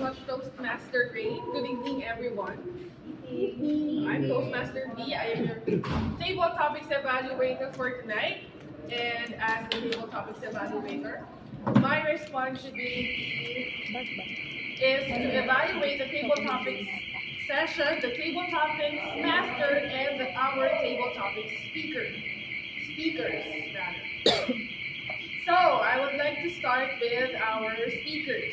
much, Toastmaster Ray. Good evening, everyone. I'm Toastmaster B. I am your table topics evaluator for tonight. And as the table topics evaluator, my responsibility is to evaluate the table topics session, the table topics master, and our table topics speakers rather. So I would like to start with our speakers.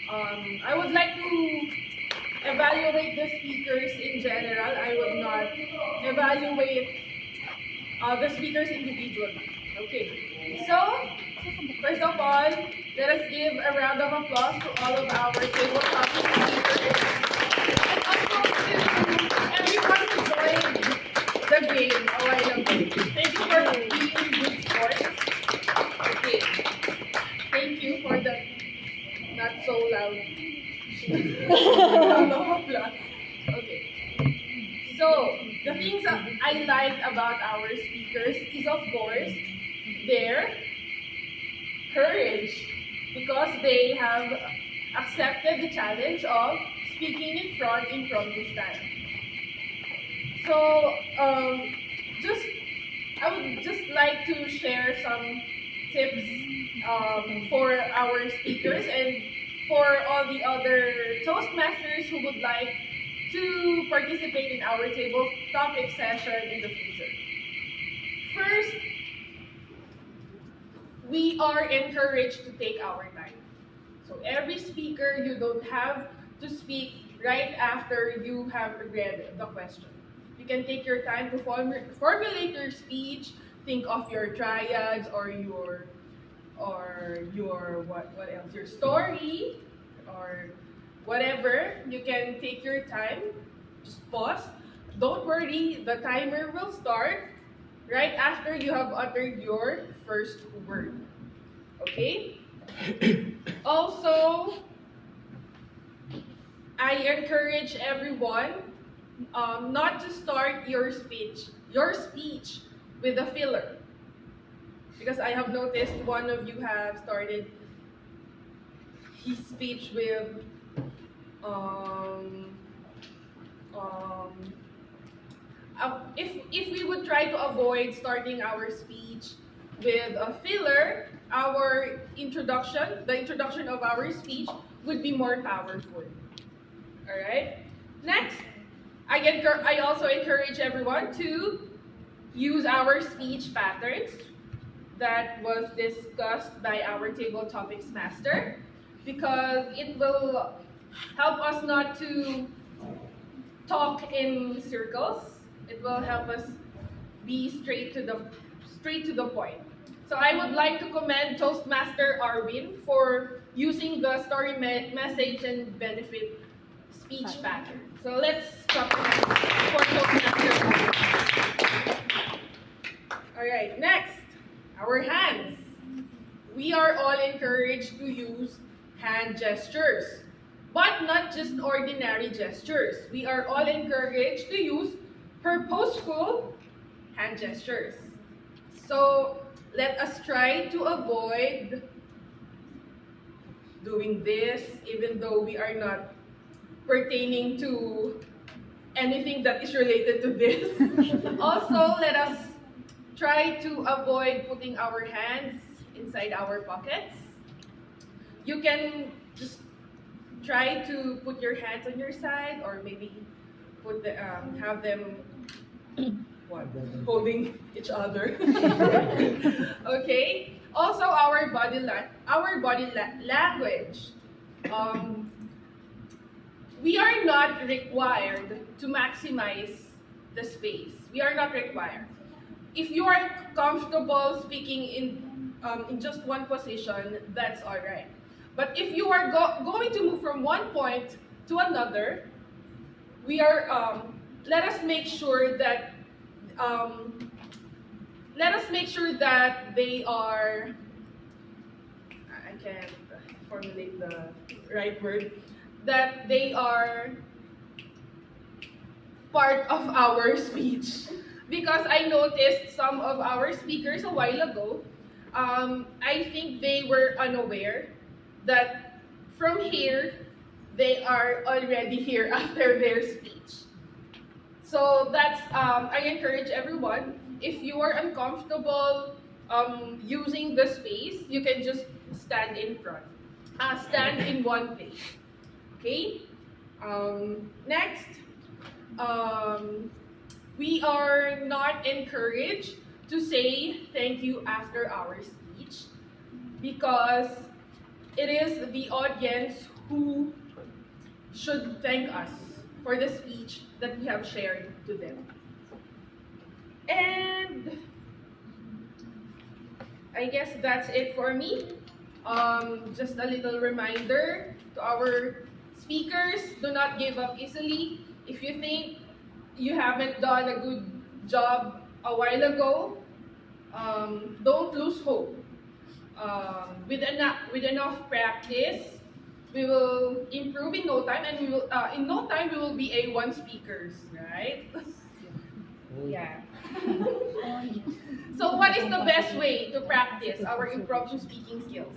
I would like to evaluate the speakers in general. I would not evaluate the speakers individually. Okay. So, first of all, let us give a round of applause to all of our table topic speakers. And also to everyone who joined the game a while ago. Thank you for being good sports. Okay. Thank you for the not so loud. Okay. So, the things that I like about our speakers is, of course, their courage, because they have accepted the challenge of speaking in front impromptu style. So, I would just like to share some tips for our speakers and for all the other Toastmasters who would like to participate in our table topic session in the future. First, we are encouraged to take our time. So every speaker, you don't have to speak right after you have read the question. You can take your time to formulate your speech, think of your triads or your what else, your story or whatever. You can take your time, just pause. Don't worry, the timer will start right after you have uttered your first word. Okay? Also, I encourage everyone not to start your speech with a filler. Because I have noticed one of you have started his speech with if we would try to avoid starting our speech with a filler, our introduction, the introduction of our speech would be more powerful. All right. Next, I also encourage everyone to use our speech patterns that was discussed by our table topics master, because it will help us not to talk in circles. It will help us be straight to the point. So I would like to commend Toastmaster Arvin for using the story message and benefit speech pattern. So let's clap for Toastmaster Arvin. All right, next, our hands. We are all encouraged to use hand gestures, but not just ordinary gestures. We are all encouraged to use purposeful hand gestures. So let us try to avoid doing this, even though we are not pertaining to anything that is related to this. Also, let us try to avoid putting our hands inside our pockets. You can just try to put your hands on your side, or maybe have them holding each other. Okay. Also, our body language. We are not required to maximize the space. We are not required. If you are comfortable speaking in just one position, that's all right. But if you are going to move from one point to another, we are let us make sure that they are. I can't formulate the right word. That they are part of our speech. Because I noticed some of our speakers a while ago, I think they were unaware that from here they are already here after their speech. So that's, I encourage everyone, if you are uncomfortable using the space, you can just stand in front. Stand in one place. Okay? Next, we are not encouraged to say thank you after our speech because it is the audience who should thank us for the speech that we have shared to them. And I guess that's it for me. Just a little reminder to our speakers, do not give up easily. If you think you haven't done a good job a while ago, don't lose hope. With enough practice, we will improve in no time, and we will in no time we will be A1 speakers, right? Yeah. So what is the best way to practice our impromptu speaking skills?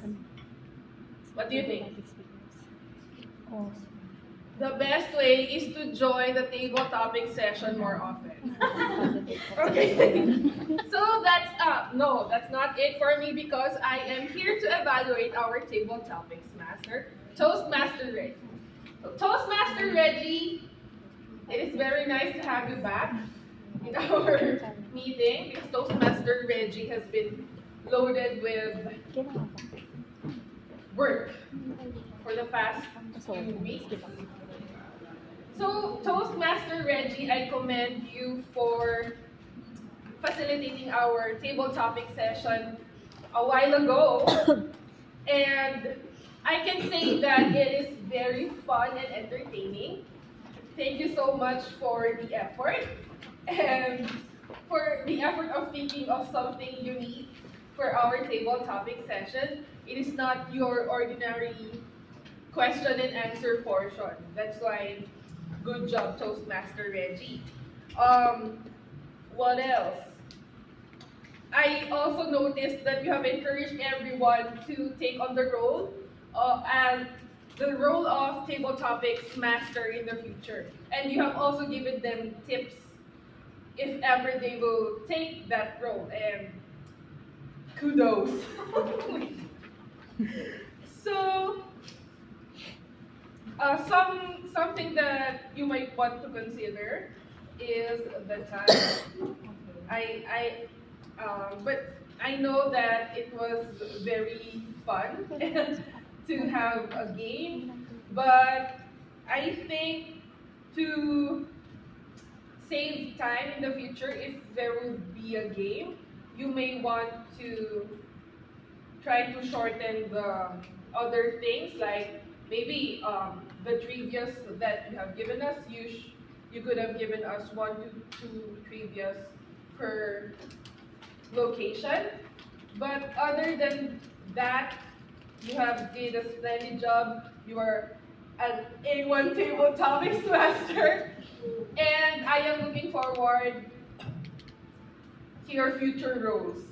What do you think? The best way is to join the table topic session more often. Okay. So that's no, that's not it for me because I am here to evaluate our table topics master, Toastmaster Reggie. Toastmaster Reggie, it is very nice to have you back in our meeting because Toastmaster Reggie has been loaded with work for the past few weeks. So, Toastmaster Reggie, I commend you for facilitating our table topic session a while ago. And I can say that it is very fun and entertaining. Thank you so much for the effort and for the effort of thinking of something unique for our table topic session. It is not your ordinary question and answer portion. That's why, good job, Toastmaster Reggie. What else? I also noticed that you have encouraged everyone to take on the role as the role of table topics master in the future. And you have also given them tips if ever they will take that role. And kudos. So, something that you might want to consider is the time. But I know that it was very fun to have a game, but I think to save time in the future, if there would be a game, you may want to try to shorten the other things, like maybe the trivias that you have given us, you could have given us 1 to 2 trivias per location. But other than that, you have did a splendid job. You are an A1 table topics master. And I am looking forward to your future roles.